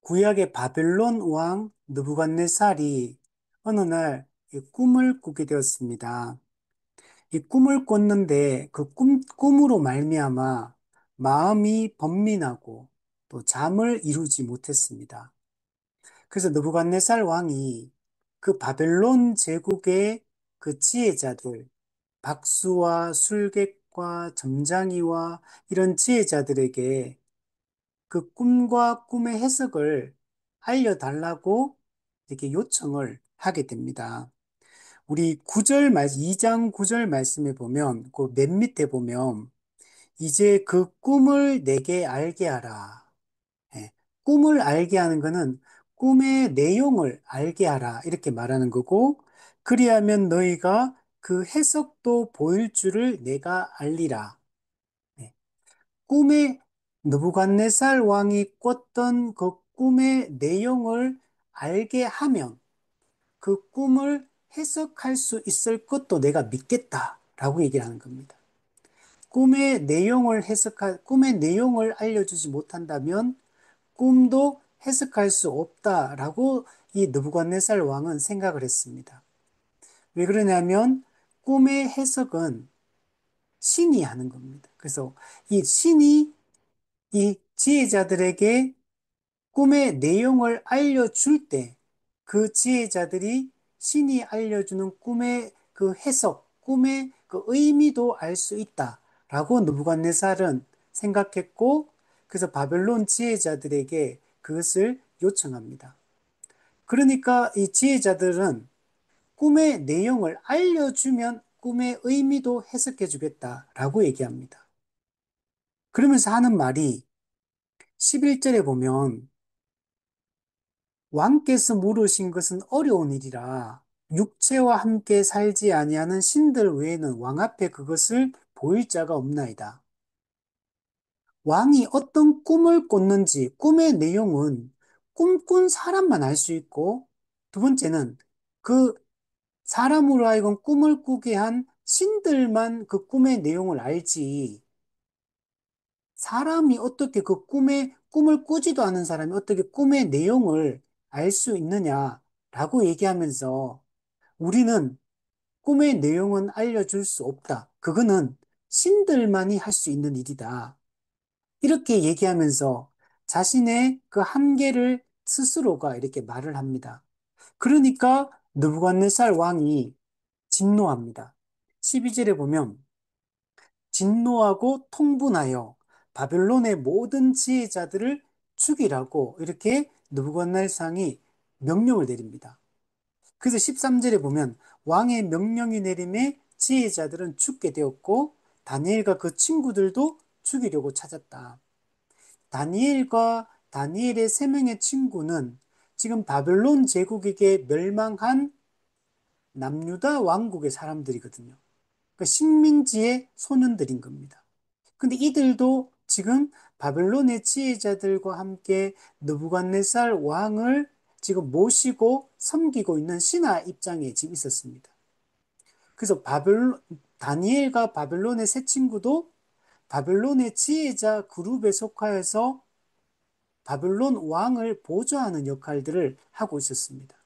구약의 바벨론 왕 느부갓네살이 어느 날 이 꿈을 꾸게 되었습니다. 이 꿈을 꿨는데 그 꿈으로 말미암아 마음이 번민하고 또 잠을 이루지 못했습니다. 그래서 느부갓네살 왕이 그 바벨론 제국의 그 지혜자들, 박수와 술객과 점장이와 이런 지혜자들에게 그 꿈과 꿈의 해석을 알려달라고 이렇게 요청을 하게 됩니다. 우리 2장 9절 말씀에 보면, 그 맨 밑에 보면, 이제 그 꿈을 내게 알게 하라. 예, 꿈을 알게 하는 것은 꿈의 내용을 알게 하라. 이렇게 말하는 거고, 그리하면 너희가 그 해석도 보일 줄을 내가 알리라. 예, 꿈의 느부갓네살 왕이 꿨던 그 꿈의 내용을 알게 하면 그 꿈을 해석할 수 있을 것도 내가 믿겠다라고 얘기를 하는 겁니다. 꿈의 내용을 알려주지 못한다면 꿈도 해석할 수 없다라고 이 느부갓네살 왕은 생각을 했습니다. 왜 그러냐면 꿈의 해석은 신이 하는 겁니다. 그래서 이 신이 이 지혜자들에게 꿈의 내용을 알려줄 때 그 지혜자들이 신이 알려주는 꿈의 그 해석, 꿈의 그 의미도 알 수 있다라고 느부갓네살은 생각했고, 그래서 바벨론 지혜자들에게 그것을 요청합니다. 그러니까 이 지혜자들은 꿈의 내용을 알려주면 꿈의 의미도 해석해 주겠다라고 얘기합니다. 그러면서 하는 말이 11절에 보면 왕께서 물으신 것은 어려운 일이라 육체와 함께 살지 아니하는 신들 외에는 왕 앞에 그것을 보일 자가 없나이다. 왕이 어떤 꿈을 꿨는지 꿈의 내용은 꿈꾼 사람만 알 수 있고, 두 번째는 그 사람으로 하여금 꿈을 꾸게 한 신들만 그 꿈의 내용을 알지, 사람이 어떻게 그 꿈을 꾸지도 않은 사람이 어떻게 꿈의 내용을 알 수 있느냐라고 얘기하면서 우리는 꿈의 내용은 알려줄 수 없다. 그거는 신들만이 할 수 있는 일이다. 이렇게 얘기하면서 자신의 그 한계를 스스로가 이렇게 말을 합니다. 그러니까 느부갓네살 왕이 진노합니다. 12절에 보면 진노하고 통분하여 바벨론의 모든 지혜자들을 죽이라고 이렇게 느부갓네살이 명령을 내립니다. 그래서 13절에 보면 왕의 명령이 내림에 지혜자들은 죽게 되었고 다니엘과 그 친구들도 죽이려고 찾았다. 다니엘의 세 명의 친구는 지금 바벨론 제국에게 멸망한 남유다 왕국의 사람들이거든요. 그러니까 식민지의 소년들인 겁니다. 근데 이들도 지금 바벨론의 지혜자들과 함께 느부갓네살 왕을 지금 모시고 섬기고 있는 신하 입장에 지금 있었습니다. 그래서 다니엘과 바벨론의 세 친구도 바벨론의 지혜자 그룹에 속하여서 바벨론 왕을 보좌하는 역할들을 하고 있었습니다.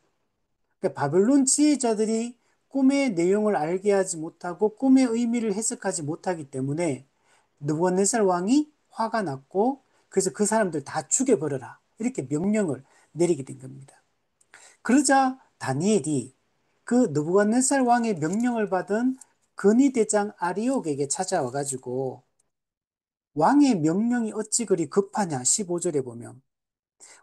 그러니까 바벨론 지혜자들이 꿈의 내용을 알게 하지 못하고 꿈의 의미를 해석하지 못하기 때문에 느부갓네살 왕이 화가 났고 그래서 그 사람들 다 죽여버려라 이렇게 명령을 내리게 된 겁니다. 그러자 다니엘이 그 느부갓네살 왕의 명령을 받은 근위대장 아리옥에게 찾아와 가지고 왕의 명령이 어찌 그리 급하냐 15절에 보면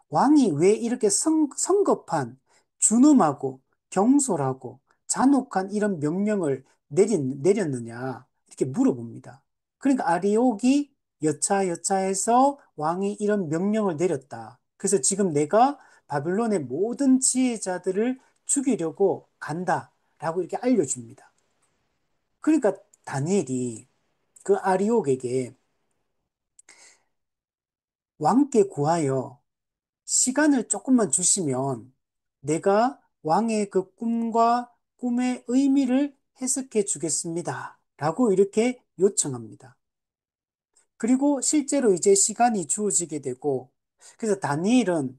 왕이 왜 이렇게 성급한 준엄하고 경솔하고 잔혹한 이런 명령을 내렸느냐 이렇게 물어봅니다. 그러니까 아리옥이 여차여차해서 왕이 이런 명령을 내렸다. 그래서 지금 내가 바빌론의 모든 지혜자들을 죽이려고 간다라고 이렇게 알려줍니다. 그러니까 다니엘이 그 아리옥에게 왕께 구하여 시간을 조금만 주시면 내가 왕의 그 꿈과 꿈의 의미를 해석해 주겠습니다. 라고 이렇게 요청합니다. 그리고 실제로 이제 시간이 주어지게 되고, 그래서 다니엘은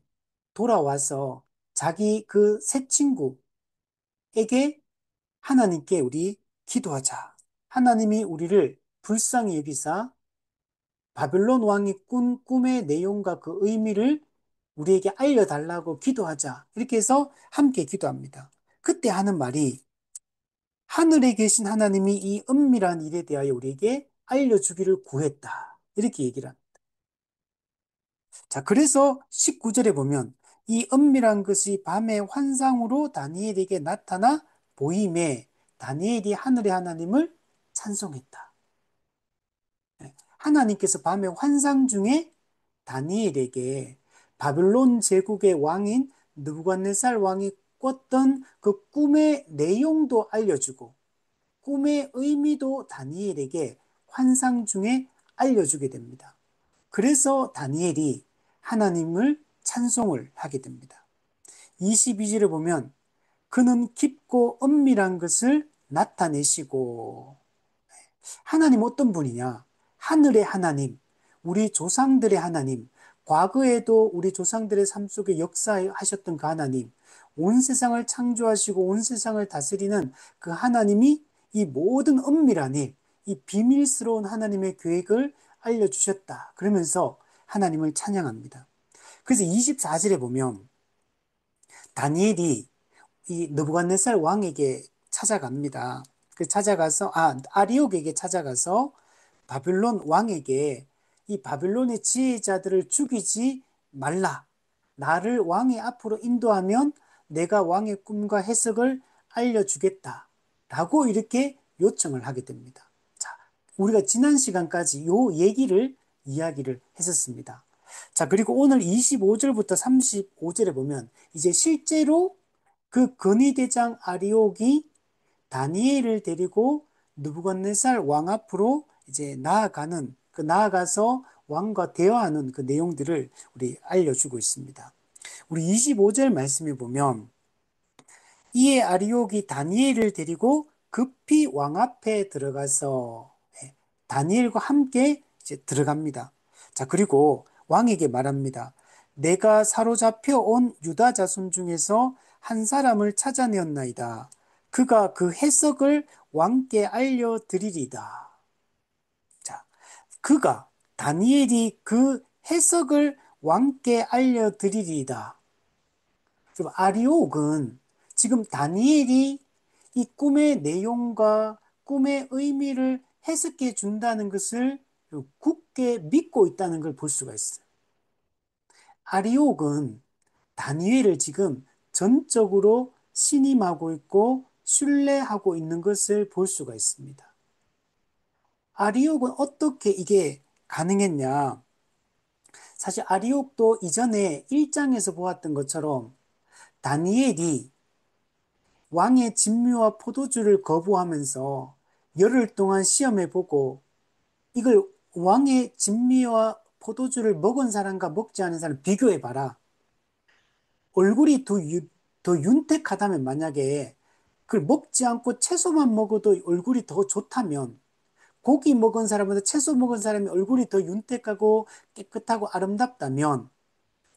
돌아와서 자기 그 새 친구에게 하나님께 우리 기도하자. 하나님이 우리를 불쌍히 여기사 바벨론 왕이 꾼 꿈의 내용과 그 의미를 우리에게 알려달라고 기도하자. 이렇게 해서 함께 기도합니다. 그때 하는 말이 하늘에 계신 하나님이 이 은밀한 일에 대하여 우리에게 알려주기를 구했다. 이렇게 얘기를 합니다. 자, 그래서 19절에 보면 이 은밀한 것이 밤의 환상으로 다니엘에게 나타나 보임에 다니엘이 하늘의 하나님을 찬송했다. 하나님께서 밤의 환상 중에 다니엘에게 바벨론 제국의 왕인 느부갓네살 왕이 꿨던 그 꿈의 내용도 알려주고 꿈의 의미도 다니엘에게 환상 중에 알려주게 됩니다. 그래서 다니엘이 하나님을 찬송을 하게 됩니다. 22절에 보면 그는 깊고 은밀한 것을 나타내시고 하나님 어떤 분이냐? 하늘의 하나님, 우리 조상들의 하나님, 과거에도 우리 조상들의 삶 속에 역사하셨던 그 하나님, 온 세상을 창조하시고 온 세상을 다스리는 그 하나님이 이 모든 은밀한 일, 이 비밀스러운 하나님의 계획을 알려주셨다. 그러면서 하나님을 찬양합니다. 그래서 24절에 보면 다니엘이 이 느부갓네살 왕에게 찾아갑니다. 그 찾아가서 아리옥에게 찾아가서 바빌론 왕에게 이 바빌론의 지혜자들을 죽이지 말라. 나를 왕의 앞으로 인도하면 내가 왕의 꿈과 해석을 알려주겠다. 라고 이렇게 요청을 하게 됩니다. 자, 우리가 지난 시간까지 요 얘기를 이야기를 했었습니다. 자, 그리고 오늘 25절부터 35절에 보면 이제 실제로 그 근위대장 아리옥이 다니엘을 데리고 느부갓네살 왕 앞으로 이제 나아가서 왕과 대화하는 그 내용들을 우리 알려주고 있습니다. 우리 25절 말씀에 보면 이에 아리옥이 다니엘을 데리고 급히 왕 앞에 들어가서 다니엘과 함께 이제 들어갑니다. 자, 그리고 왕에게 말합니다. 내가 사로잡혀 온 유다 자손 중에서 한 사람을 찾아내었나이다. 그가 그 해석을 왕께 알려드리리다. 자, 다니엘이 그 해석을 왕께 알려드리리다. 그럼 아리옥은 지금 다니엘이 이 꿈의 내용과 꿈의 의미를 해석해 준다는 것을 굳게 믿고 있다는 걸 볼 수가 있어요. 아리옥은 다니엘을 지금 전적으로 신임하고 있고 신뢰하고 있는 것을 볼 수가 있습니다. 아리옥은 어떻게 이게 가능했냐? 사실 아리옥도 이전에 1장에서 보았던 것처럼 다니엘이 왕의 진미와 포도주를 거부하면서 열흘 동안 시험해보고 이걸 왕의 진미와 포도주를 먹은 사람과 먹지 않은 사람 비교해봐라. 얼굴이 더 윤택하다면 만약에 그걸 먹지 않고 채소만 먹어도 얼굴이 더 좋다면 고기 먹은 사람보다 채소 먹은 사람이 얼굴이 더 윤택하고 깨끗하고 아름답다면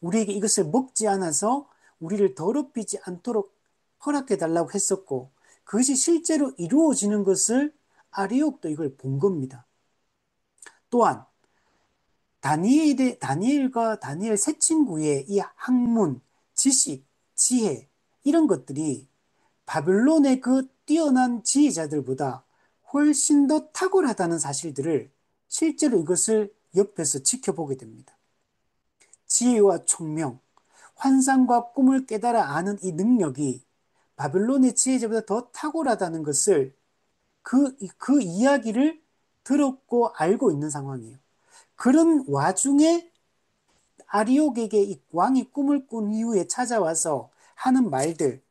우리에게 이것을 먹지 않아서 우리를 더럽히지 않도록 허락해 달라고 했었고 그것이 실제로 이루어지는 것을 아리옥도 이걸 본 겁니다. 또한 다니엘과 다니엘 세 친구의 이 학문, 지식, 지혜 이런 것들이 바벨론의 그 뛰어난 지혜자들보다 훨씬 더 탁월하다는 사실들을 실제로 이것을 옆에서 지켜보게 됩니다. 지혜와 총명, 환상과 꿈을 깨달아 아는 이 능력이 바벨론의 지혜자보다 더 탁월하다는 것을 그 이야기를 들었고 알고 있는 상황이에요. 그런 와중에 아리옥에게 이 왕이 꿈을 꾼 이후에 찾아와서 하는 말들,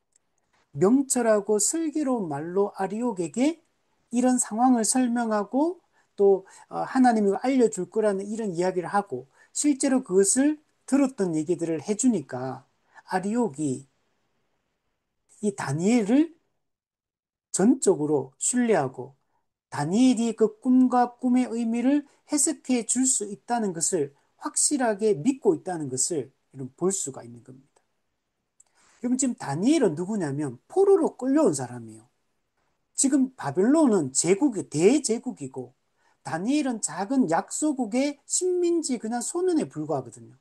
명철하고 슬기로운 말로 아리옥에게 이런 상황을 설명하고 또 하나님이 알려줄 거라는 이런 이야기를 하고 실제로 그것을 들었던 얘기들을 해주니까 아리옥이 이 다니엘을 전적으로 신뢰하고 다니엘이 그 꿈과 꿈의 의미를 해석해 줄 수 있다는 것을 확실하게 믿고 있다는 것을 볼 수가 있는 겁니다. 그럼 지금 다니엘은 누구냐면 포로로 끌려온 사람이에요. 지금 바벨론은 제국이 대제국이고 다니엘은 작은 약소국의 식민지 그냥 소년에 불과하거든요.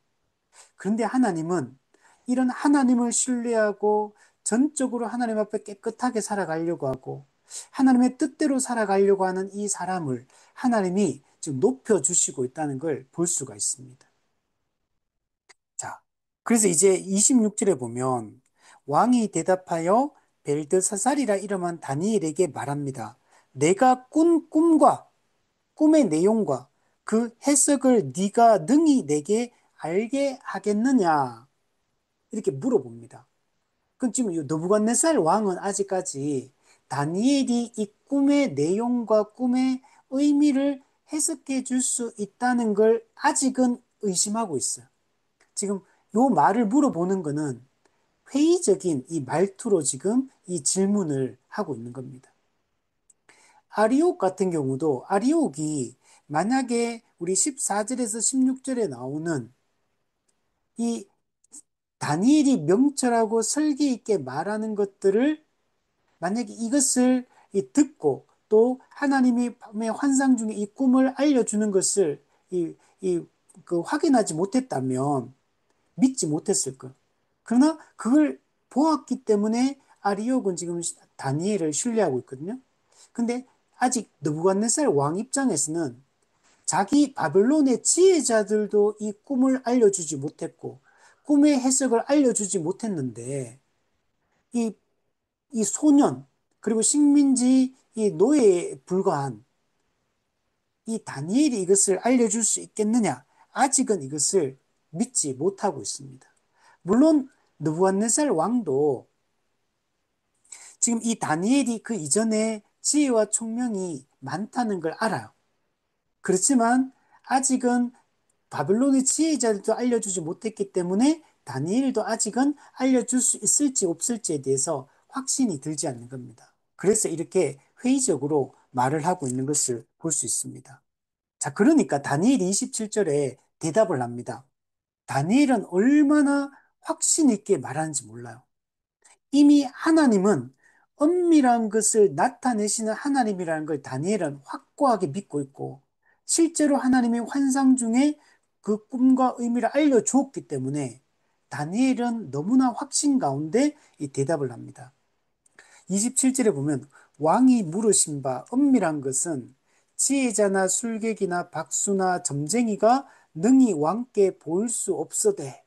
그런데 하나님은 이런 하나님을 신뢰하고 전적으로 하나님 앞에 깨끗하게 살아가려고 하고 하나님의 뜻대로 살아가려고 하는 이 사람을 하나님이 지금 높여주시고 있다는 걸 볼 수가 있습니다. 자, 그래서 이제 26절에 보면 왕이 대답하여 벨드사살이라 이름한 다니엘에게 말합니다. 내가 꾼 꿈과 꿈의 내용과 그 해석을 네가 능히 내게 알게 하겠느냐? 이렇게 물어봅니다. 그럼 지금 이 느부갓네살 왕은 아직까지 다니엘이 이 꿈의 내용과 꿈의 의미를 해석해 줄 수 있다는 걸 아직은 의심하고 있어요. 지금 요 말을 물어보는 거는 회의적인 이 말투로 지금 이 질문을 하고 있는 겁니다. 아리옥 같은 경우도 아리옥이 만약에 우리 14절에서 16절에 나오는 이 다니엘이 명철하고 설계 있게 말하는 것들을 만약에 이것을 듣고 또 하나님이 밤의 환상 중에 이 꿈을 알려주는 것을 확인하지 못했다면 믿지 못했을 거예요. 그러나 그걸 보았기 때문에 아리옥은 지금 다니엘을 신뢰하고 있거든요. 근데 아직 느부갓네살 왕 입장에서는 자기 바벨론의 지혜자들도 이 꿈을 알려주지 못했고 꿈의 해석을 알려주지 못했는데 이, 이 소년 그리고 식민지 이 노예에 불과한 이 다니엘이 이것을 알려줄 수 있겠느냐? 아직은 이것을 믿지 못하고 있습니다. 물론 느부갓네살 왕도 지금 이 다니엘이 그 이전에 지혜와 총명이 많다는 걸 알아요. 그렇지만 아직은 바벨론의 지혜자들도 알려주지 못했기 때문에 다니엘도 아직은 알려줄 수 있을지 없을지에 대해서 확신이 들지 않는 겁니다. 그래서 이렇게 회의적으로 말을 하고 있는 것을 볼 수 있습니다. 자, 그러니까 다니엘이 27절에 대답을 합니다. 다니엘은 얼마나 확신 있게 말하는지 몰라요. 이미 하나님은 엄밀한 것을 나타내시는 하나님이라는 걸 다니엘은 확고하게 믿고 있고 실제로 하나님이 환상 중에 그 꿈과 의미를 알려주었기 때문에 다니엘은 너무나 확신 가운데 이 대답을 합니다. 27절에 보면 왕이 물으신 바 엄밀한 것은 지혜자나 술객이나 박수나 점쟁이가 능히 왕께 보일 수 없어되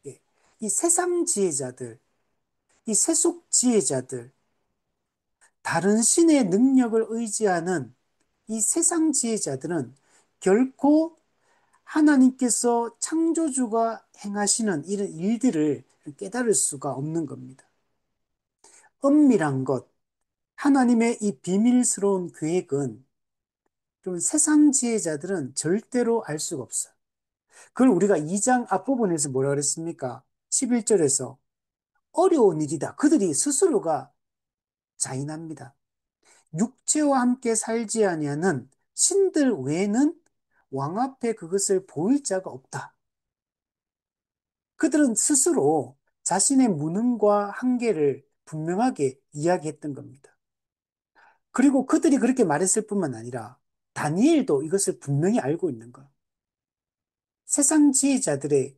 예, 이 세상 지혜자들 이 세속 지혜자들, 다른 신의 능력을 의지하는 이 세상 지혜자들은 결코 하나님께서 창조주가 행하시는 이런 일들을 깨달을 수가 없는 겁니다. 엄밀한 것, 하나님의 이 비밀스러운 계획은 좀 세상 지혜자들은 절대로 알 수가 없어요. 그걸 우리가 2장 앞부분에서 뭐라 그랬습니까? 11절에서 어려운 일이다. 그들이 스스로가 자인합니다. 육체와 함께 살지 아니하는 신들 외에는 왕 앞에 그것을 보일 자가 없다. 그들은 스스로 자신의 무능과 한계를 분명하게 이야기했던 겁니다. 그리고 그들이 그렇게 말했을 뿐만 아니라 다니엘도 이것을 분명히 알고 있는 것. 세상 지혜자들의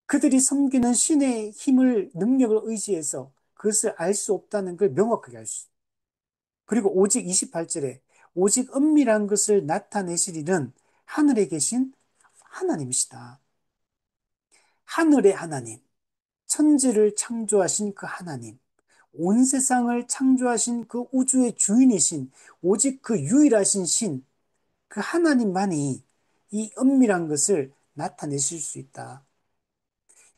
그들이 섬기는 신의 힘을 능력을 의지해서 그것을 알 수 없다는 걸 명확하게 알 수. 그리고 오직 28절에 오직 은밀한 것을 나타내시리는 하늘에 계신 하나님이시다. 하늘의 하나님, 천지를 창조하신 그 하나님, 온 세상을 창조하신 그 우주의 주인이신 오직 그 유일하신 신, 그 하나님만이 이 은밀한 것을 나타내실 수 있다.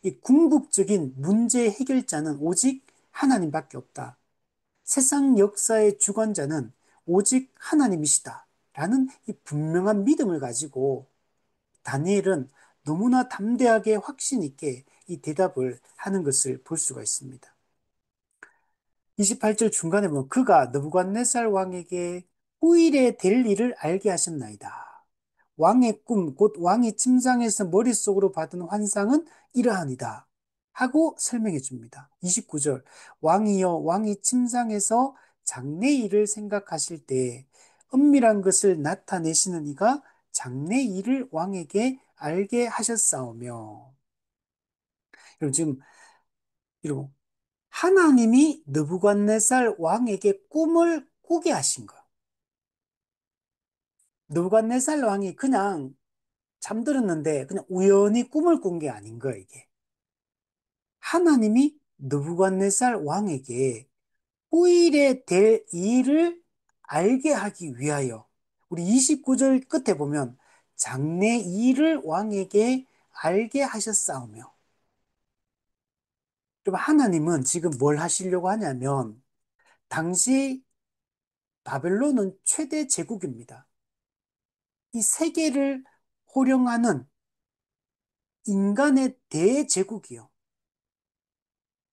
이 궁극적인 문제 해결자는 오직 하나님밖에 없다. 세상 역사의 주관자는 오직 하나님이시다. 라는 이 분명한 믿음을 가지고 다니엘은 너무나 담대하게 확신 있게 이 대답을 하는 것을 볼 수가 있습니다. 28절 중간에 보면 그가 느부갓네살 왕에게 후일에 될 일을 알게 하셨나이다. 왕의 꿈, 곧 왕이 침상에서 머릿속으로 받은 환상은 이러하니다. 하고 설명해 줍니다. 29절. 왕이여, 왕이 침상에서 장래일을 생각하실 때 은밀한 것을 나타내시는 이가 장래일을 왕에게 알게 하셨사오며. 여러분, 지금, 여러분, 하나님이 느부갓네살 왕에게 꿈을 꾸게 하신 거예요. 느부갓네살 왕이 그냥 잠들었는데 그냥 우연히 꿈을 꾼 게 아닌 거예요, 이게. 하나님이 느부갓네살 왕에게 후일에 될 일을 알게 하기 위하여 우리 29절 끝에 보면 장래 일을 왕에게 알게 하셨사오며. 그럼 하나님은 지금 뭘 하시려고 하냐면 당시 바벨론은 최대 제국입니다. 이 세계를 호령하는 인간의 대제국이요.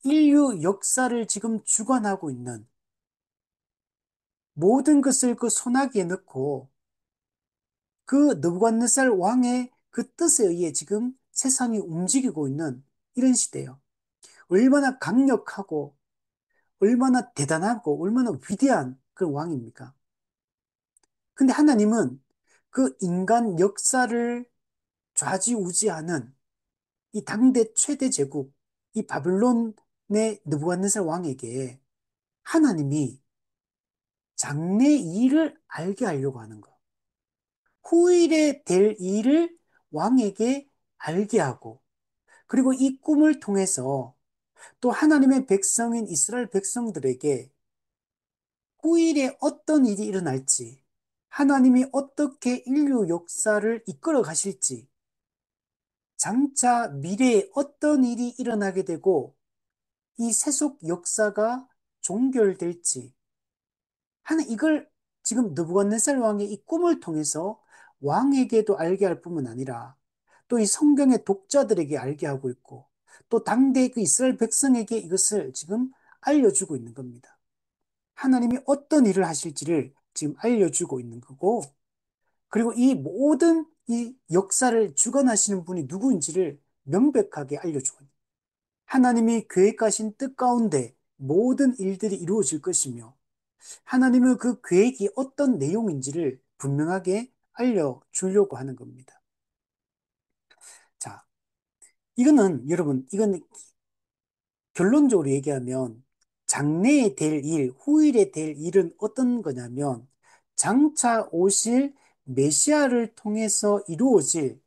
인류 역사를 지금 주관하고 있는 모든 것을 그 손아귀에 넣고 그 느부갓네살 왕의 그 뜻에 의해 지금 세상이 움직이고 있는 이런 시대예요. 얼마나 강력하고 얼마나 대단하고 얼마나 위대한 그런 왕입니까? 근데 하나님은 그 인간 역사를 좌지우지하는 이 당대 최대 제국, 이 바벨론의 느부갓네살 왕에게 하나님이 장래 일을 알게 하려고 하는 거. 후일에 될 일을 왕에게 알게 하고, 그리고 이 꿈을 통해서 또 하나님의 백성인 이스라엘 백성들에게 후일에 어떤 일이 일어날지, 하나님이 어떻게 인류 역사를 이끌어 가실지, 장차 미래에 어떤 일이 일어나게 되고, 이 세속 역사가 종결될지, 하는 이걸 지금 느부갓네살 왕의 이 꿈을 통해서 왕에게도 알게 할 뿐만 아니라 또 이 성경의 독자들에게 알게 하고 있고 또 당대 그 이스라엘 백성에게 이것을 지금 알려주고 있는 겁니다. 하나님이 어떤 일을 하실지를 지금 알려주고 있는 거고 그리고 이 모든 이 역사를 주관하시는 분이 누구인지를 명백하게 알려주고 있는 거예요. 하나님이 계획하신 뜻 가운데 모든 일들이 이루어질 것이며 하나님의 그 계획이 어떤 내용인지를 분명하게 알려주려고 하는 겁니다. 자, 이거는 여러분, 이건 결론적으로 얘기하면 장래에 될 일, 후일에 될 일은 어떤 거냐면 장차 오실 메시아를 통해서 이루어질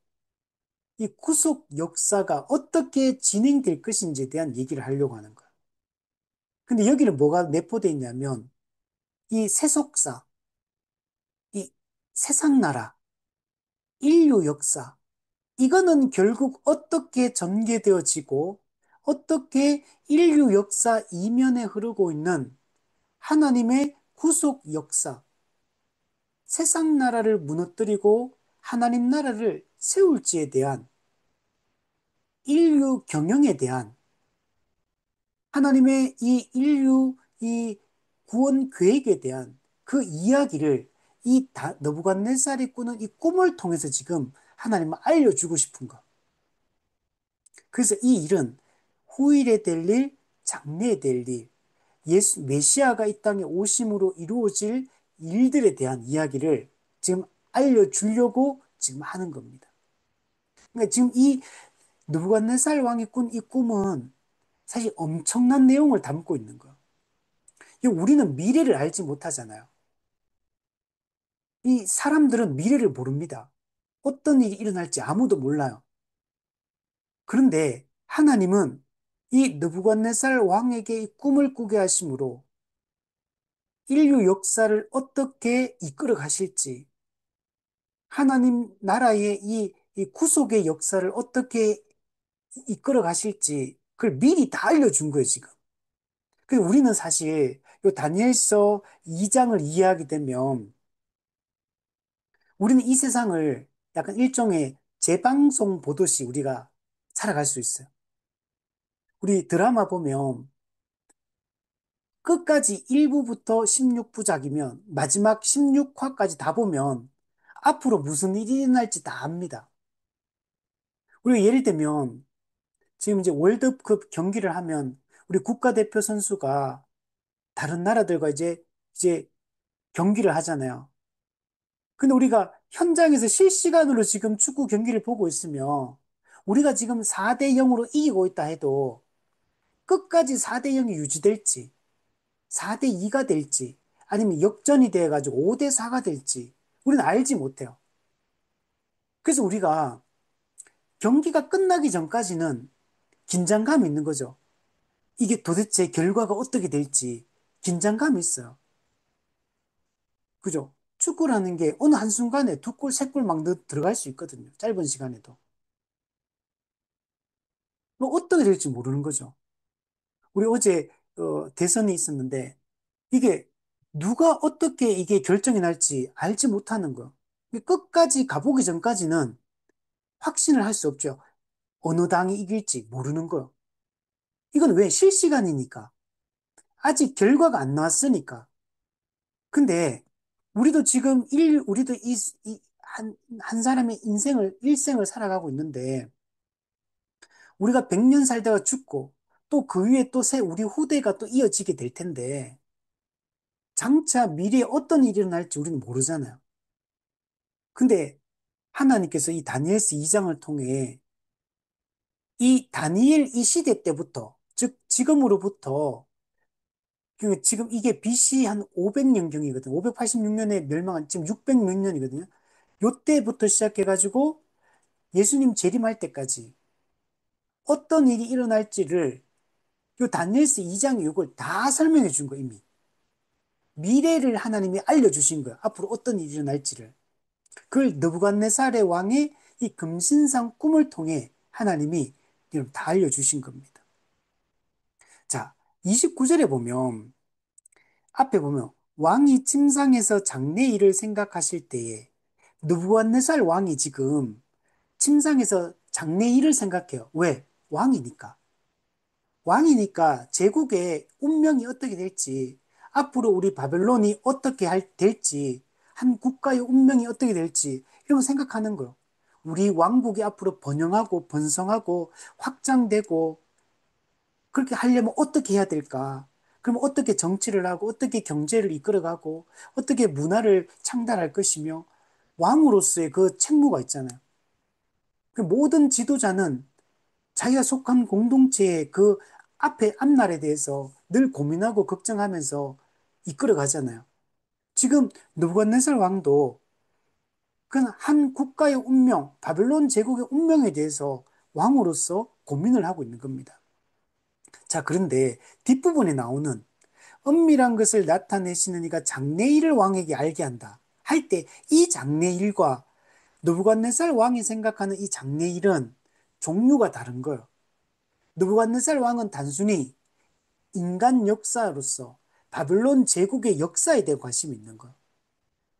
이 구속 역사가 어떻게 진행될 것인지에 대한 얘기를 하려고 하는 거예요. 근데 여기는 뭐가 내포되어 있냐면 이 세속사, 이 세상나라, 인류 역사, 이거는 결국 어떻게 전개되어지고 어떻게 인류 역사 이면에 흐르고 있는 하나님의 구속 역사, 세상 나라를 무너뜨리고 하나님 나라를 세울지에 대한 인류 경영에 대한 하나님의 이 인류 이 구원 계획에 대한 그 이야기를 이 느부갓네살이 꾸는 이 꿈을 통해서 지금 하나님은 알려주고 싶은 거. 그래서 이 일은 후일에 될 일, 장래에 될 일, 메시아가 이 땅에 오심으로 이루어질 일들에 대한 이야기를 지금 알려주려고 지금 하는 겁니다. 그러니까 지금 이 느부갓네살 왕이 꾼 이 꿈은 사실 엄청난 내용을 담고 있는 거예요. 우리는 미래를 알지 못하잖아요. 이 사람들은 미래를 모릅니다. 어떤 일이 일어날지 아무도 몰라요. 그런데 하나님은 이 느부갓네살 왕에게 이 꿈을 꾸게 하심으로 인류 역사를 어떻게 이끌어 가실지, 하나님 나라의 이 구속의 역사를 어떻게 이끌어 가실지, 그걸 미리 다 알려준 거예요, 지금. 그 우리는 사실 요 다니엘서 2장을 이해하게 되면 우리는 이 세상을 약간 일종의 재방송 보듯이 우리가 살아갈 수 있어요. 우리 드라마 보면 끝까지 1부부터 16부작이면 마지막 16화까지 다 보면 앞으로 무슨 일이 일어날지 다 압니다. 우리가 예를 들면 지금 이제 월드컵 경기를 하면 우리 국가대표 선수가 다른 나라들과 이제 경기를 하잖아요. 근데 우리가 현장에서 실시간으로 지금 축구 경기를 보고 있으며 우리가 지금 4대 0으로 이기고 있다 해도 끝까지 4대 0이 유지될지 4대 2가 될지 아니면 역전이 돼가지고 5대 4가 될지 우리는 알지 못해요. 그래서 우리가 경기가 끝나기 전까지는 긴장감이 있는 거죠. 이게 도대체 결과가 어떻게 될지 긴장감이 있어요. 그죠? 축구라는 게 어느 한순간에 두 골, 세 골 막 들어갈 수 있거든요. 짧은 시간에도. 뭐 어떻게 될지 모르는 거죠. 우리 어제 대선이 있었는데 이게 누가 어떻게 이게 결정이 날지 알지 못하는 거. 끝까지 가보기 전까지는 확신을 할 수 없죠. 어느 당이 이길지 모르는 거요. 이건 왜 실시간이니까. 아직 결과가 안 나왔으니까. 근데 우리도 지금 우리도 한 사람의 일생을 살아가고 있는데 우리가 100년 살다가 죽고 또 그 위에 또 우리 후대가 또 이어지게 될 텐데 장차 미래에 어떤 일이 일어날지 우리는 모르잖아요. 근데 하나님께서 이 다니엘서 2장을 통해 이 다니엘 이 시대 때부터 즉 지금으로부터 그러니까 지금 이게 BC 한 500년경이거든요. 586년에 멸망한 지금 600 몇 년이거든요. 요때부터 시작해가지고 예수님 재림할 때까지 어떤 일이 일어날지를 요 다니엘서 2장 이걸 다 설명해 준 거 이미. 미래를 하나님이 알려주신 거예요. 앞으로 어떤 일이 일어날지를. 그걸 느부갓네살의 왕의 이 금신상 꿈을 통해 하나님이 이런 다 알려주신 겁니다. 자, 29절에 보면 앞에 보면 왕이 침상에서 장래일을 생각하실 때에 느부갓네살 왕이 지금 침상에서 장래일을 생각해요. 왜? 왕이니까. 왕이니까 제국의 운명이 어떻게 될지, 앞으로 우리 바벨론이 어떻게 될지, 한 국가의 운명이 어떻게 될지, 이런 거 생각하는 거예요. 우리 왕국이 앞으로 번영하고 번성하고 확장되고, 그렇게 하려면 어떻게 해야 될까? 그럼 어떻게 정치를 하고, 어떻게 경제를 이끌어가고, 어떻게 문화를 창달할 것이며, 왕으로서의 그 책무가 있잖아요. 그 모든 지도자는 자기가 속한 공동체의 그 앞날에 대해서 늘 고민하고 걱정하면서 이끌어 가잖아요. 지금 느부갓네살 왕도 그냥 한 국가의 운명, 바벨론 제국의 운명에 대해서 왕으로서 고민을 하고 있는 겁니다. 자, 그런데 뒷부분에 나오는 은밀한 것을 나타내시는 이가 장래일을 왕에게 알게 한다. 할 때 이 장래일과 느부갓네살 왕이 생각하는 이 장래일은 종류가 다른 거예요. 느부갓네살 왕은 단순히 인간 역사로서 바벨론 제국의 역사에 대해 관심이 있는 거예요.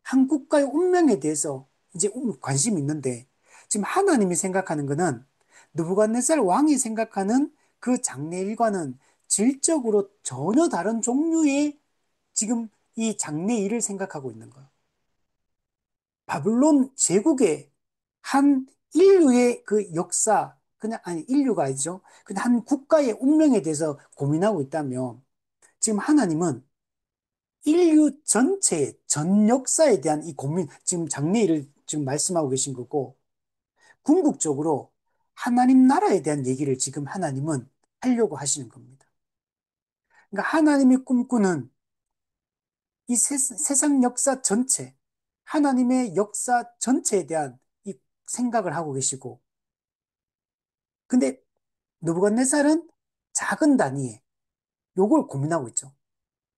한 국가의 운명에 대해서 이제 관심이 있는데 지금 하나님이 생각하는 거는 느부갓네살 왕이 생각하는 그 장래일과는 질적으로 전혀 다른 종류의 지금 이 장래일을 생각하고 있는 거예요. 바벨론 제국의 한 인류의 그 역사, 그냥, 아니, 인류가 아니죠. 그냥 한 국가의 운명에 대해서 고민하고 있다면, 지금 하나님은 인류 전체의 전 역사에 대한 이 고민, 지금 장래일을 지금 말씀하고 계신 거고, 궁극적으로 하나님 나라에 대한 얘기를 지금 하나님은 하려고 하시는 겁니다. 그러니까 하나님이 꿈꾸는 이 세상 역사 전체, 하나님의 역사 전체에 대한 이 생각을 하고 계시고, 근데 느부갓네살은 작은 단위에 요걸 고민하고 있죠.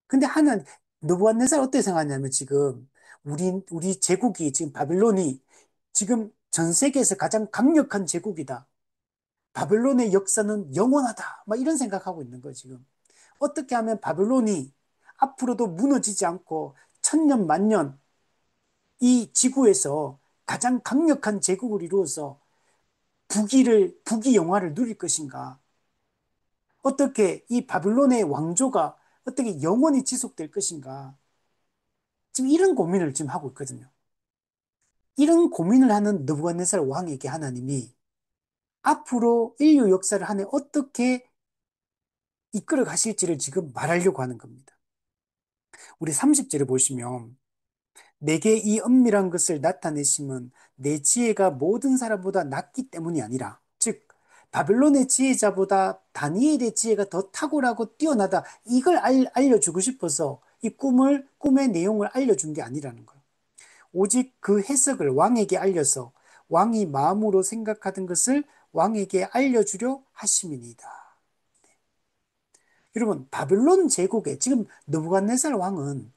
근데 느부갓네살 어떻게 생각하냐면 지금 우리 제국이 지금 바벨론이 지금 전 세계에서 가장 강력한 제국이다. 바벨론의 역사는 영원하다. 막 이런 생각하고 있는 거예요, 지금. 어떻게 하면 바벨론이 앞으로도 무너지지 않고 천년 만년 이 지구에서 가장 강력한 제국을 이루어서 북이 영화를 누릴 것인가? 어떻게 이 바빌론의 왕조가 어떻게 영원히 지속될 것인가? 지금 이런 고민을 지금 하고 있거든요. 이런 고민을 하는 느부갓네살 왕에게 하나님이 앞으로 인류 역사를 한 해 어떻게 이끌어 가실지를 지금 말하려고 하는 겁니다. 우리 30절에 보시면 내게 이 엄밀한 것을 나타내심은 내 지혜가 모든 사람보다 낫기 때문이 아니라, 즉 바벨론의 지혜자보다 다니엘의 지혜가 더 탁월하고 뛰어나다, 이걸 알려주고 싶어서 이 꿈의 내용을 알려준 게 아니라는 거예요. 오직 그 해석을 왕에게 알려서 왕이 마음으로 생각하던 것을 왕에게 알려주려 하심이니이다. 여러분, 바벨론 제국에 지금 느부갓네살 왕은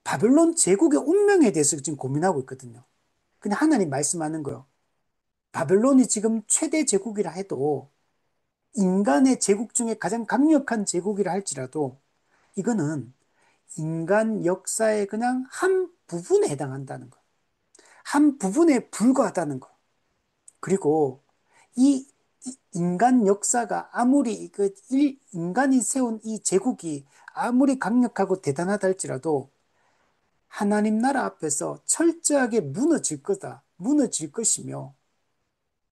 바벨론 제국의 운명에 대해서 지금 고민하고 있거든요. 근데 하나님 말씀하는 거요. 바벨론이 지금 최대 제국이라 해도, 인간의 제국 중에 가장 강력한 제국이라 할지라도 이거는 인간 역사의 그냥 한 부분에 해당한다는 거. 한 부분에 불과하다는 거. 그리고 이 인간 역사가 아무리 인간이 세운 이 제국이 아무리 강력하고 대단하다 할지라도 하나님 나라 앞에서 철저하게 무너질 거다. 무너질 것이며,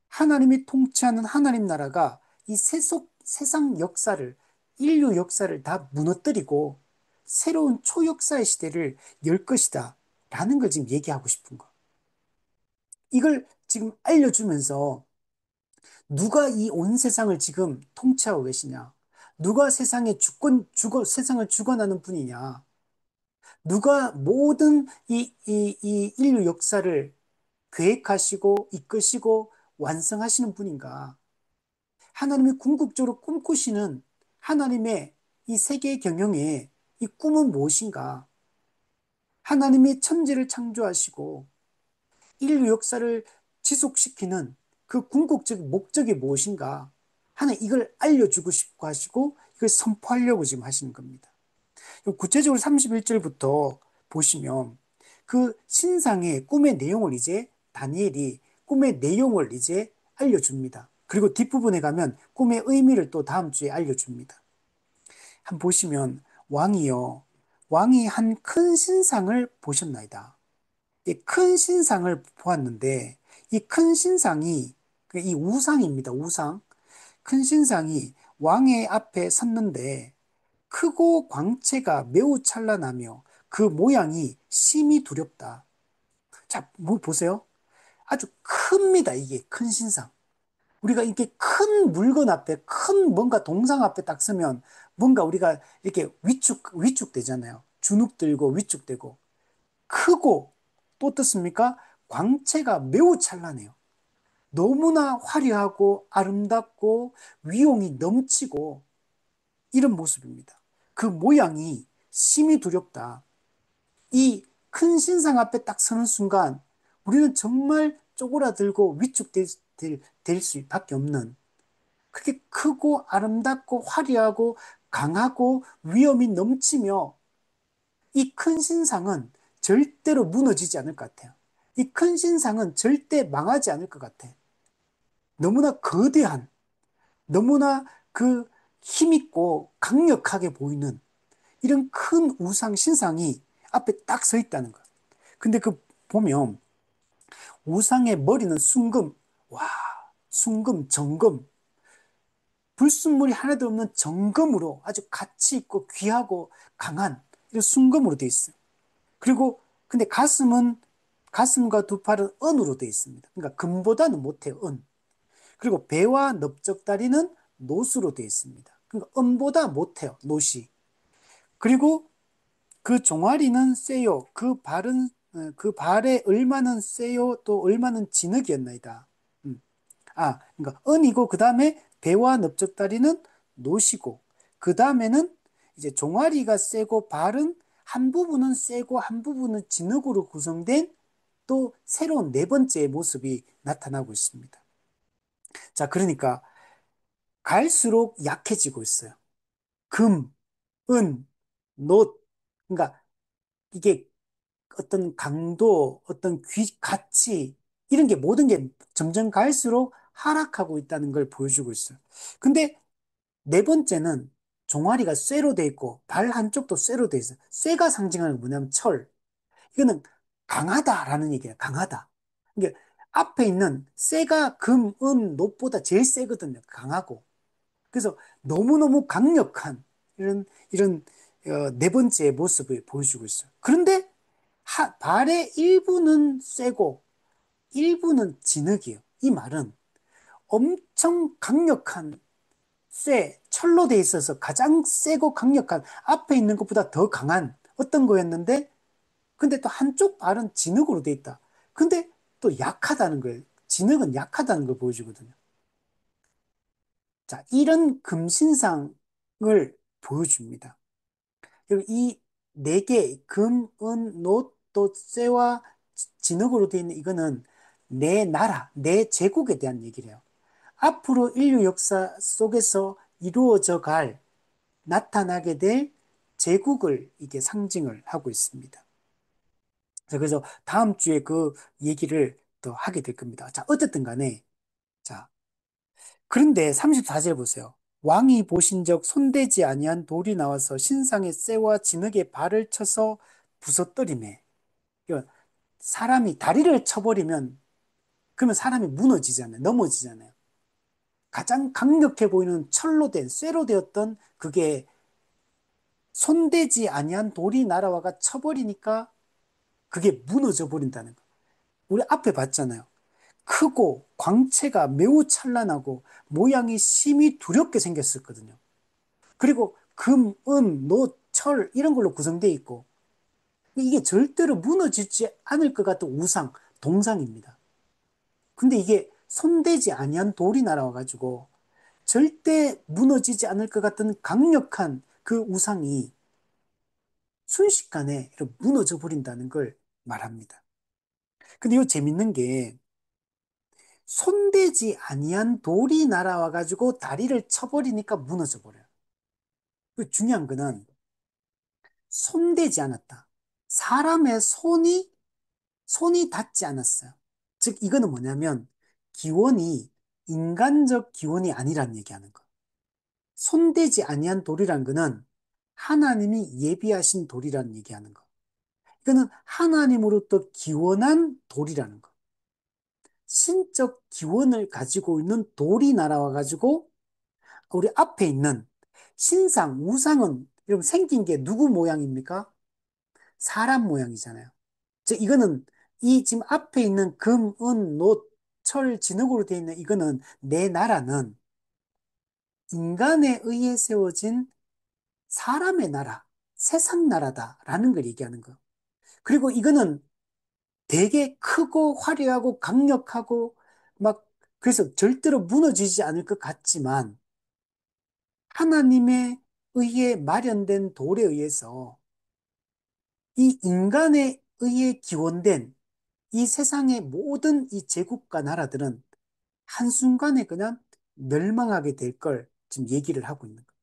하나님이 통치하는 하나님 나라가 이 세상 역사를, 인류 역사를 다 무너뜨리고 새로운 초역사의 시대를 열 것이다. 라는 걸 지금 얘기하고 싶은 거. 이걸 지금 알려주면서 누가 이 온 세상을 지금 통치하고 계시냐? 누가 세상을 주관하는 분이냐? 누가 모든 이 인류 역사를 계획하시고 이끄시고 완성하시는 분인가? 하나님이 궁극적으로 꿈꾸시는 하나님의 이 세계 경영의 이 꿈은 무엇인가? 하나님이 천지를 창조하시고 인류 역사를 지속시키는 그 궁극적인 목적이 무엇인가? 하나 이걸 알려주고 싶고 하시고 이걸 선포하려고 지금 하시는 겁니다. 구체적으로 31절부터 보시면 그 신상의 꿈의 내용을 이제 다니엘이 꿈의 내용을 이제 알려줍니다. 그리고 뒷부분에 가면 꿈의 의미를 또 다음 주에 알려줍니다. 한번 보시면 왕이요, 왕이 한 큰 신상을 보셨나이다. 이 큰 신상을 보았는데 이 큰 신상이 이 우상입니다. 우상. 큰 신상이 왕의 앞에 섰는데 크고 광채가 매우 찬란하며 그 모양이 심히 두렵다. 자, 뭐 보세요. 아주 큽니다. 이게 큰 신상. 우리가 이렇게 큰 물건 앞에, 큰 뭔가 동상 앞에 딱 서면 뭔가 우리가 이렇게 위축되잖아요. 주눅 들고 위축되고. 크고 또 어떻습니까? 광채가 매우 찬란해요. 너무나 화려하고 아름답고 위용이 넘치고 이런 모습입니다. 그 모양이 심히 두렵다. 이 큰 신상 앞에 딱 서는 순간 우리는 정말 쪼그라들고 위축될 수밖에 없는, 그렇게 크고 아름답고 화려하고 강하고 위험이 넘치며 이 큰 신상은 절대로 무너지지 않을 것 같아요. 이 큰 신상은 절대 망하지 않을 것 같아. 너무나 거대한, 너무나 그 힘있고 강력하게 보이는 이런 큰 우상 신상이 앞에 딱 서 있다는 거예요. 근데 그 보면 우상의 머리는 순금, 와, 순금, 정금, 불순물이 하나도 없는 정금으로 아주 가치 있고 귀하고 강한 이런 순금으로 되어 있어요. 그리고 근데 가슴과 두 팔은 은으로 되어 있습니다. 그러니까 금보다는 못해요, 은. 그리고 배와 넓적다리는 노수로 되어 있습니다. 그러니까 은보다 못해요, 노시. 그리고 그 종아리는 쇠요. 그 발에 얼마는 쇠요, 또 얼마는 진흙이었나이다. 음. 그러니까 은이고, 그 다음에 배와 넓적다리는 노시고, 그 다음에는 이제 종아리가 쇠고, 발은 한 부분은 쇠고, 한 부분은 진흙으로 구성된 또 새로운 네 번째 모습이 나타나고 있습니다. 자, 그러니까 갈수록 약해지고 있어요. 금, 은, 노. 그러니까 이게 어떤 강도, 어떤 가치, 이런 게 모든 게 점점 갈수록 하락하고 있다는 걸 보여주고 있어요. 근데 네 번째는 종아리가 쇠로 돼 있고 발 한쪽도 쇠로 돼 있어요. 쇠가 상징하는 게 뭐냐면 철. 이거는 강하다라는 얘기예요. 강하다. 이게 앞에 있는 쇠가 금, 은, 노보다 제일 세거든요. 강하고. 그래서 너무너무 강력한 이런 네 번째 모습을 보여주고 있어요. 그런데 발의 일부는 쇠고 일부는 진흙이에요. 이 말은 엄청 강력한 철로 돼 있어서 가장 세고 강력한 앞에 있는 것보다 더 강한 어떤 거였는데 근데 또 한쪽 발은 진흙으로 돼 있다. 근데 또 약하다는 거예요. 진흙은 약하다는 걸 보여주거든요. 자, 이런 금신상을 보여줍니다. 그리고 이 네 개, 금, 은, 노, 또 쇠와 진흙으로 되어 있는 이거는 내 나라, 내 제국에 대한 얘기를 해요. 앞으로 인류 역사 속에서 이루어져 갈, 나타나게 될 제국을 이게 상징을 하고 있습니다. 자, 그래서 다음 주에 그 얘기를 또 하게 될 겁니다. 자, 어쨌든 간에, 자, 그런데 34절 보세요. 왕이 보신 적 손대지 아니한 돌이 나와서 신상의 쇠와 진흙에 발을 쳐서 부서뜨리매. 그러니까 사람이 다리를 쳐버리면 그러면 사람이 무너지잖아요. 넘어지잖아요. 가장 강력해 보이는 철로 된 쇠로 되었던 그게 손대지 아니한 돌이 날아와가 쳐버리니까 그게 무너져 버린다는 거. 우리 앞에 봤잖아요. 크고 광채가 매우 찬란하고 모양이 심히 두렵게 생겼었거든요. 그리고 금, 은, 노, 철 이런 걸로 구성되어 있고 이게 절대로 무너지지 않을 것 같은 우상, 동상입니다. 근데 이게 손대지 아니한 돌이 날아와가지고 절대 무너지지 않을 것 같은 강력한 그 우상이 순식간에 이렇게 무너져 버린다는 걸 말합니다. 근데 이거 재밌는 게 손대지 아니한 돌이 날아와가지고 다리를 쳐버리니까 무너져 버려요. 그 중요한 거는 손대지 않았다. 사람의 손이 닿지 않았어요. 즉, 이거는 뭐냐면, 기원이 인간적 기원이 아니라는 얘기하는 거. 손대지 아니한 돌이란 거는 하나님이 예비하신 돌이라는 얘기하는 거. 이거는 하나님으로부터 기원한 돌이라는 거. 신적 기원을 가지고 있는 돌이 날아와가지고 우리 앞에 있는 신상, 우상은 여러분 생긴 게 누구 모양입니까? 사람 모양이잖아요. 즉, 이거는 이 지금 앞에 있는 금, 은, 노, 철, 진흙으로 되어 있는 이거는 내 나라는 인간에 의해 세워진 사람의 나라, 세상 나라다라는 걸 얘기하는 거. 그리고 이거는 되게 크고 화려하고 강력하고 막 그래서 절대로 무너지지 않을 것 같지만 하나님에 의해 마련된 돌에 의해서 이 인간에 의해 기원된 이 세상의 모든 이 제국과 나라들은 한순간에 그냥 멸망하게 될 걸 지금 얘기를 하고 있는 거예요.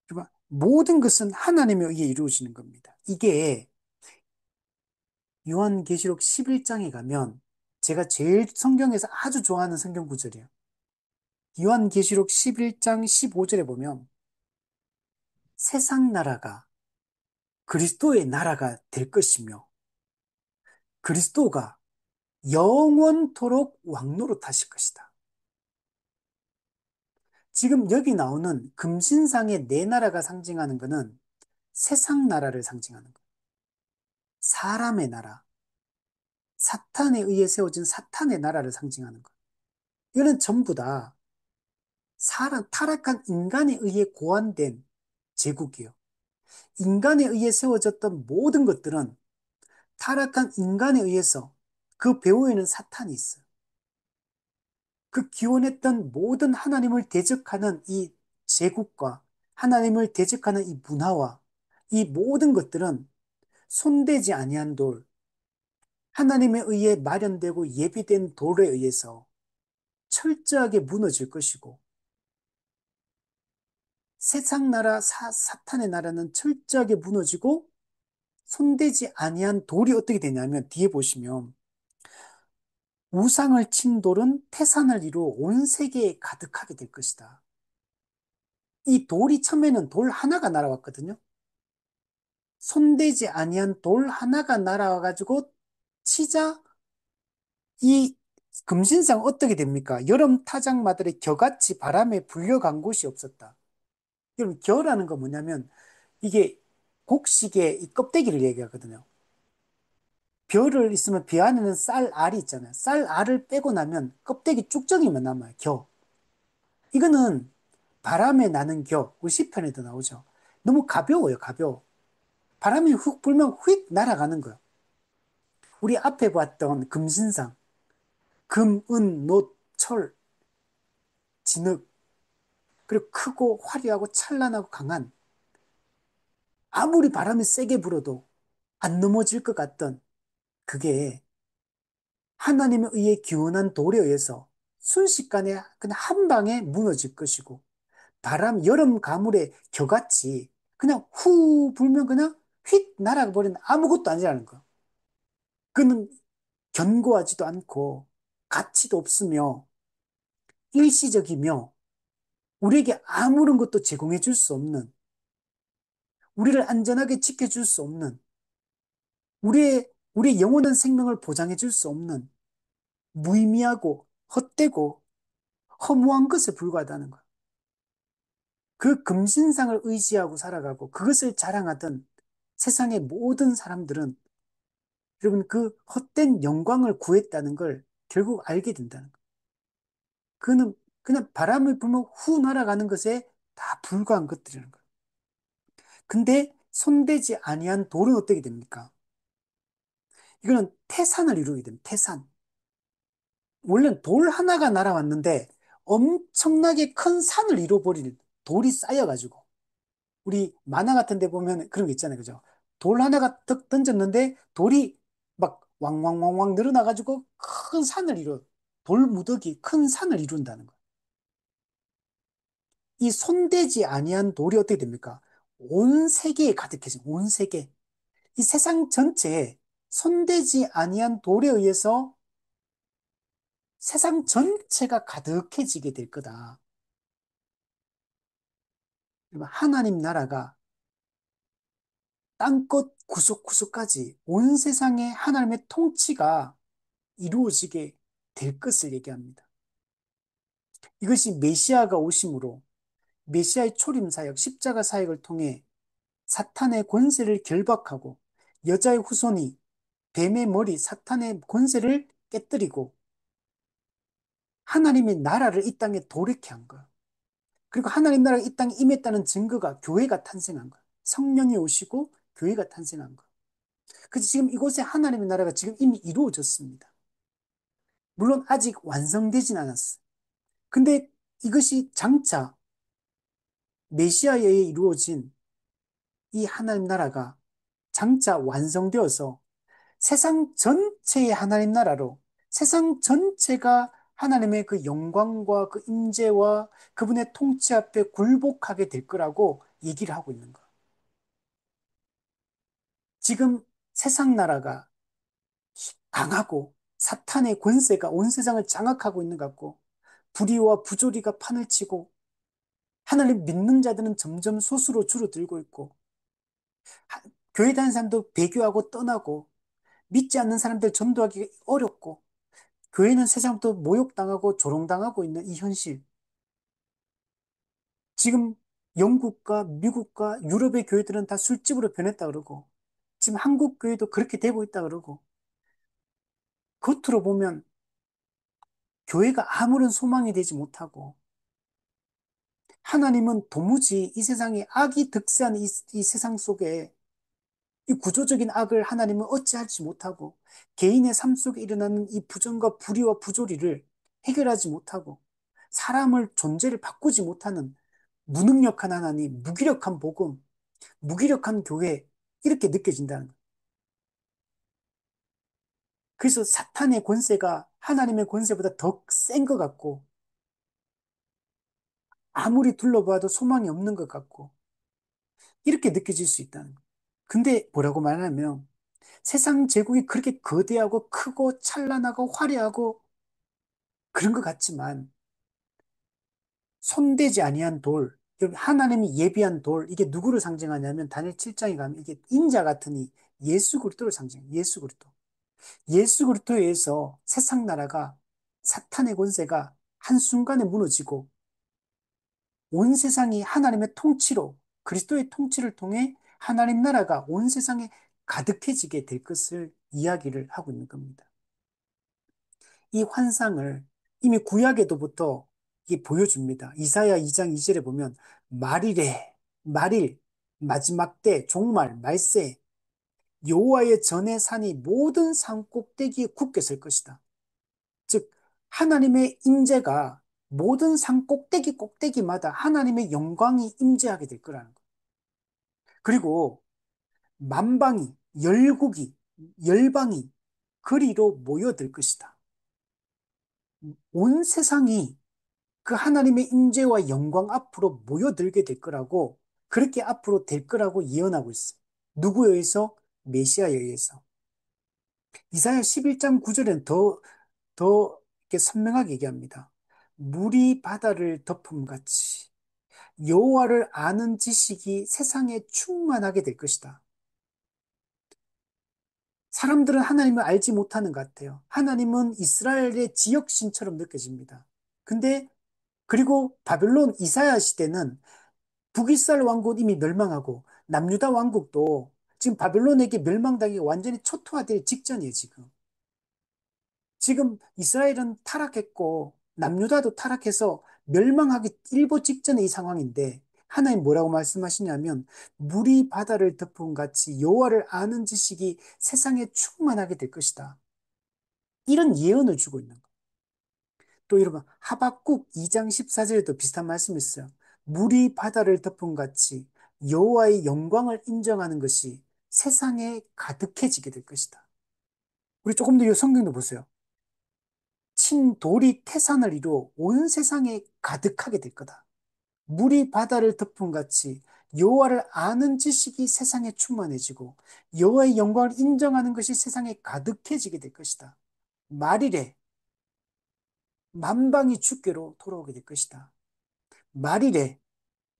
그러니까 모든 것은 하나님에 의해 이루어지는 겁니다. 이게 요한계시록 11장에 가면 제가 제일 성경에서 아주 좋아하는 성경 구절이에요. 요한계시록 11장 15절에 보면 세상 나라가 그리스도의 나라가 될 것이며 그리스도가 영원토록 왕노릇하실 것이다. 지금 여기 나오는 금신상의 네 나라가 상징하는 것은 세상 나라를 상징하는 거예요. 사람의 나라, 사탄에 의해 세워진 사탄의 나라를 상징하는 거예요. 이거는 전부 다 타락한 인간에 의해 고안된 제국이에요. 인간에 의해 세워졌던 모든 것들은 타락한 인간에 의해서 그 배후에는 사탄이 있어요. 그 기원했던 모든 하나님을 대적하는 이 제국과 하나님을 대적하는 이 문화와 이 모든 것들은 손대지 아니한 돌, 하나님에 의해 마련되고 예비된 돌에 의해서 철저하게 무너질 것이고 세상 나라 사탄의 나라는 철저하게 무너지고 손대지 아니한 돌이 어떻게 되냐면 뒤에 보시면 우상을 친 돌은 태산을 이루어 온 세계에 가득하게 될 것이다. 이 돌이 처음에는 돌 하나가 날아왔거든요. 손대지 아니한 돌 하나가 날아와가지고 치자 이 금신상 어떻게 됩니까? 여름 타작마들의 겨같이 바람에 불려간 곳이 없었다. 여러분, 겨라는 건 뭐냐면 이게 곡식의 이 껍데기를 얘기하거든요. 벼를 있으면 벼 안에는 쌀 알이 있잖아요. 쌀 알을 빼고 나면 껍데기 쭉정이만 남아요. 겨. 이거는 바람에 나는 겨. 우리 시편에도 나오죠. 너무 가벼워요, 가벼워. 바람이 훅 불면 휙 날아가는 거예요. 우리 앞에 봤던 금신상, 금, 은, 노, 철, 진흙, 그리고 크고 화려하고 찬란하고 강한 아무리 바람이 세게 불어도 안 넘어질 것 같던 그게 하나님에 의해 기원한 돌에 의해서 순식간에 그냥 한 방에 무너질 것이고 바람, 여름 가물의 겨같이 그냥 후 불면 그냥 휙 날아가 버리는 아무것도 아니라는 거. 그는 견고하지도 않고 가치도 없으며 일시적이며 우리에게 아무런 것도 제공해 줄 수 없는 우리를 안전하게 지켜줄 수 없는 우리의 영원한 생명을 보장해 줄 수 없는 무의미하고 헛되고 허무한 것에 불과하다는 거예요. 그 금신상을 의지하고 살아가고 그것을 자랑하던 세상의 모든 사람들은 여러분 그 헛된 영광을 구했다는 걸 결국 알게 된다는 거예요. 그는 그냥 바람을 불면 후 날아가는 것에 다 불과한 것들이라는 거예요. 근데 손대지 아니한 돌은 어떻게 됩니까? 이거는 태산을 이루게 됩니다. 태산. 원래는 돌 하나가 날아왔는데 엄청나게 큰 산을 이뤄버릴 돌이 쌓여가지고 우리 만화 같은 데 보면 그런 거 있잖아요. 그죠? 돌 하나가 턱 던졌는데 돌이 막 왕왕왕왕 늘어나가지고 큰 산을 이뤄 돌무더기 큰 산을 이룬다는 거예요. 이 손대지 아니한 돌이 어떻게 됩니까? 온 세계에 가득해진 온 세계 이 세상 전체에 손대지 아니한 돌에 의해서 세상 전체가 가득해지게 될 거다. 하나님 나라가 땅끝 구석구석까지 온 세상에 하나님의 통치가 이루어지게 될 것을 얘기합니다. 이것이 메시아가 오심으로 메시아의 초림 사역, 십자가 사역을 통해 사탄의 권세를 결박하고 여자의 후손이 뱀의 머리 사탄의 권세를 깨뜨리고 하나님의 나라를 이 땅에 도래케 한 거예요. 그리고 하나님 나라가 이 땅에 임했다는 증거가 교회가 탄생한 거예요. 성령이 오시고 교회가 탄생한 거예요. 그래서 지금 이곳에 하나님의 나라가 지금 이미 이루어졌습니다. 물론 아직 완성되진 않았어요. 근데 이것이 장차 메시아에 의해 이루어진 이 하나님 나라가 장차 완성되어서 세상 전체의 하나님 나라로 세상 전체가 하나님의 그 영광과 그 임재와 그분의 통치 앞에 굴복하게 될 거라고 얘기를 하고 있는 거예요. 지금 세상 나라가 강하고 사탄의 권세가 온 세상을 장악하고 있는 것 같고 불의와 부조리가 판을 치고 하나님 믿는 자들은 점점 소수로 줄어들고 있고 하- 교회 다니는 사람도 배교하고 떠나고 믿지 않는 사람들 전도하기 어렵고 교회는 세상부터 모욕당하고 조롱당하고 있는 이 현실. 지금 영국과 미국과 유럽의 교회들은 다 술집으로 변했다 그러고 지금 한국 교회도 그렇게 되고 있다 그러고 겉으로 보면 교회가 아무런 소망이 되지 못하고 하나님은 도무지 이 세상에 악이 득세하는 이 세상 속에 이 구조적인 악을 하나님은 어찌하지 못하고 개인의 삶 속에 일어나는 이 부정과 불의와 부조리를 해결하지 못하고 사람을 존재를 바꾸지 못하는 무능력한 하나님, 무기력한 복음, 무기력한 교회 이렇게 느껴진다는 거예요. 그래서 사탄의 권세가 하나님의 권세보다 더 센 것 같고 아무리 둘러봐도 소망이 없는 것 같고 이렇게 느껴질 수 있다는 거예요. 근데 뭐라고 말하냐면 세상 제국이 그렇게 거대하고 크고 찬란하고 화려하고 그런 것 같지만 손대지 아니한 돌, 여러분, 하나님이 예비한 돌, 이게 누구를 상징하냐면 다니엘 7장에 가면 이게 인자 같으니 예수 그리스도를 상징해요. 예수 그리스도. 예수 그리스도에 의해서 세상 나라가 사탄의 권세가 한순간에 무너지고 온 세상이 하나님의 통치로 그리스도의 통치를 통해 하나님 나라가 온 세상에 가득해지게 될 것을 이야기를 하고 있는 겁니다. 이 환상을 이미 구약에도부터 이게 보여줍니다. 이사야 2장 2절에 보면 말이래, 말일, 마지막 때, 종말, 말세, 여호와의 전의 산이 모든 산 꼭대기에 굳게 설 것이다. 즉 하나님의 임재가 모든 산 꼭대기 꼭대기마다 하나님의 영광이 임재하게 될 거라는 거예요. 그리고 만방이, 열국이, 열방이 그리로 모여들 것이다. 온 세상이 그 하나님의 임재와 영광 앞으로 모여들게 될 거라고 그렇게 앞으로 될 거라고 예언하고 있어요. 누구에 의해서? 메시아에 의해서. 이사야 11장 9절엔 더 이렇게 선명하게 얘기합니다. 물이 바다를 덮음같이 여호와를 아는 지식이 세상에 충만하게 될 것이다. 사람들은 하나님을 알지 못하는 것 같아요. 하나님은 이스라엘의 지역신처럼 느껴집니다. 근데 그리고 바벨론 이사야 시대는 북이스라엘 왕국은 이미 멸망하고 남유다 왕국도 지금 바벨론에게 멸망당하기 완전히 초토화될 직전이에요, 지금. 지금 이스라엘은 타락했고 남유다도 타락해서 멸망하기 일보 직전의 이 상황인데 하나님 뭐라고 말씀하시냐면 물이 바다를 덮은 같이 여호와를 아는 지식이 세상에 충만하게 될 것이다. 이런 예언을 주고 있는 거예요. 또 여러분 하박국 2장 14절에도 비슷한 말씀이 있어요. 물이 바다를 덮은 같이 여호와의 영광을 인정하는 것이 세상에 가득해지게 될 것이다. 우리 조금 더 이 성경도 보세요. 친돌이 태산을 이루어 온 세상에 가득하게 될 거다. 물이 바다를 덮은 같이 여호와를 아는 지식이 세상에 충만해지고 여호와의 영광을 인정하는 것이 세상에 가득해지게 될 것이다. 말일에 만방이 주께로 돌아오게 될 것이다. 말일에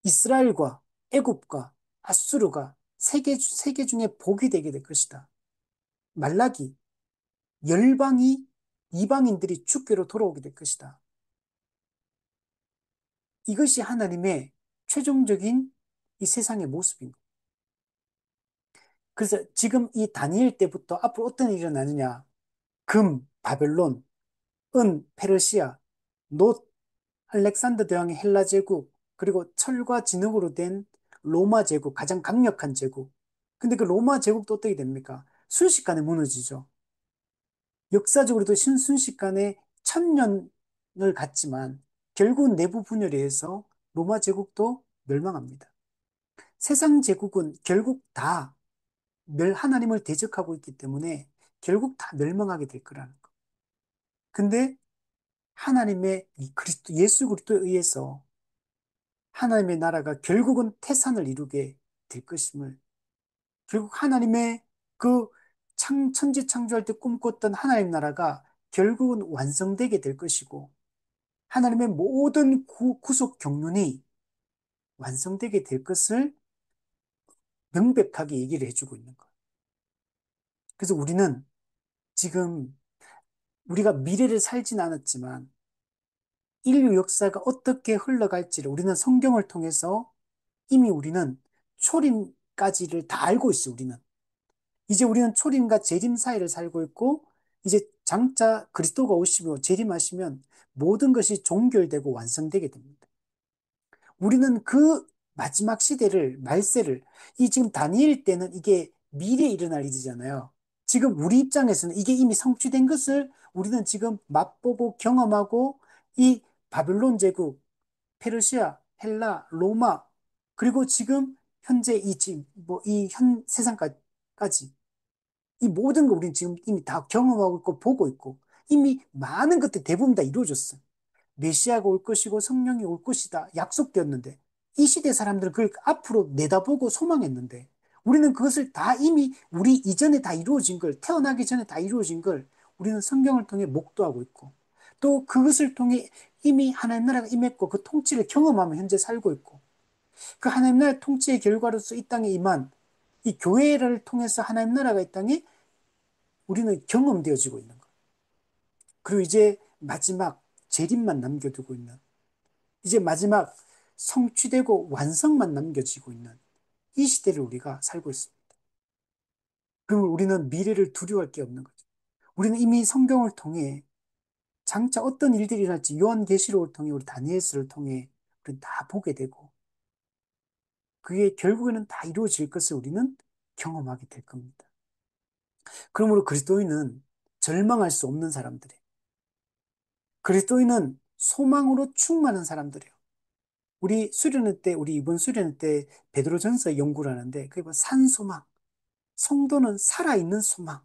이스라엘과 애굽과 아수르가 세계 중에 복이 되게 될 것이다. 말라기 열방이 이방인들이 주께로 돌아오게 될 것이다. 이것이 하나님의 최종적인 이 세상의 모습인 거예요. 그래서 지금 이 다니엘 때부터 앞으로 어떤 일이 일어나느냐. 금, 바벨론, 은, 페르시아, 놋, 알렉산더 대왕의 헬라 제국, 그리고 철과 진흙으로 된 로마 제국, 가장 강력한 제국. 근데 그 로마 제국도 어떻게 됩니까? 순식간에 무너지죠. 역사적으로도 순식간에 1000년을 갔지만 결국 내부 분열에 의해서 로마 제국도 멸망합니다. 세상 제국은 결국 다 하나님을 대적하고 있기 때문에 결국 다 멸망하게 될 거라는 거. 근데 하나님의 이 그리스도, 예수 그리스도에 의해서 하나님의 나라가 결국은 태산을 이루게 될 것임을, 결국 하나님의 그 천지 창조할 때 꿈꿨던 하나님 나라가 결국은 완성되게 될 것이고, 하나님의 모든 구속 경륜이 완성되게 될 것을 명백하게 얘기를 해주고 있는 거예요. 그래서 우리는 지금 우리가 미래를 살진 않았지만 인류 역사가 어떻게 흘러갈지를 우리는 성경을 통해서 이미 우리는 초림까지를 다 알고 있어요, 우리는. 이제 우리는 초림과 재림 사이를 살고 있고, 이제 장차 그리스도가 오시고 재림하시면 모든 것이 종결되고 완성되게 됩니다. 우리는 그 마지막 시대를, 말세를, 이 지금 다니엘 때는 이게 미래에 일어날 일이잖아요. 지금 우리 입장에서는 이게 이미 성취된 것을 우리는 지금 맛보고 경험하고 이 바벨론 제국, 페르시아, 헬라, 로마, 그리고 지금 현재 이 지금 뭐이 현 세상까지 이 모든 거 우리는 지금 이미 다 경험하고 있고 보고 있고 이미 많은 것들 대부분 다 이루어졌어. 메시아가 올 것이고 성령이 올 것이다. 약속되었는데 이 시대 사람들은 그걸 앞으로 내다보고 소망했는데 우리는 그것을 다 이미 우리 이전에 다 이루어진 걸 태어나기 전에 다 이루어진 걸 우리는 성경을 통해 목도하고 있고 또 그것을 통해 이미 하나님 나라가 임했고 그 통치를 경험하며 현재 살고 있고 그 하나님 나라의 통치의 결과로서 이 땅에 임한 이 교회를 통해서 하나님 나라가 이 땅에 우리는 경험되어지고 있는 거예요. 그리고 이제 마지막 재림만 남겨두고 있는, 이제 마지막 성취되고 완성만 남겨지고 있는 이 시대를 우리가 살고 있습니다. 그러면 우리는 미래를 두려워할 게 없는 거죠. 우리는 이미 성경을 통해 장차 어떤 일들이 일어날지 요한계시록을 통해 우리 다니엘서를 통해 우리는 다 보게 되고 그게 결국에는 다 이루어질 것을 우리는 경험하게 될 겁니다. 그러므로 그리스도인은 절망할 수 없는 사람들이에요. 그리스도인은 소망으로 충만한 사람들이에요. 우리 이번 수련회 때 베드로전서 연구를 하는데 그게 뭐 산소망, 성도는 살아있는 소망.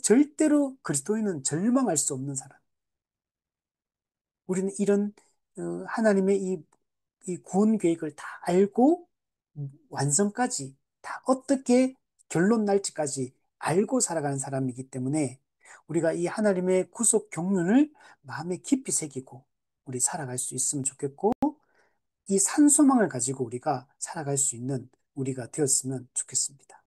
절대로 그리스도인은 절망할 수 없는 사람. 우리는 이런 하나님의 이 구원 계획을 다 알고 완성까지 다 어떻게 결론 날지까지 알고 살아가는 사람이기 때문에 우리가 이 하나님의 구속 경륜을 마음에 깊이 새기고 우리 살아갈 수 있으면 좋겠고 이 산소망을 가지고 우리가 살아갈 수 있는 우리가 되었으면 좋겠습니다.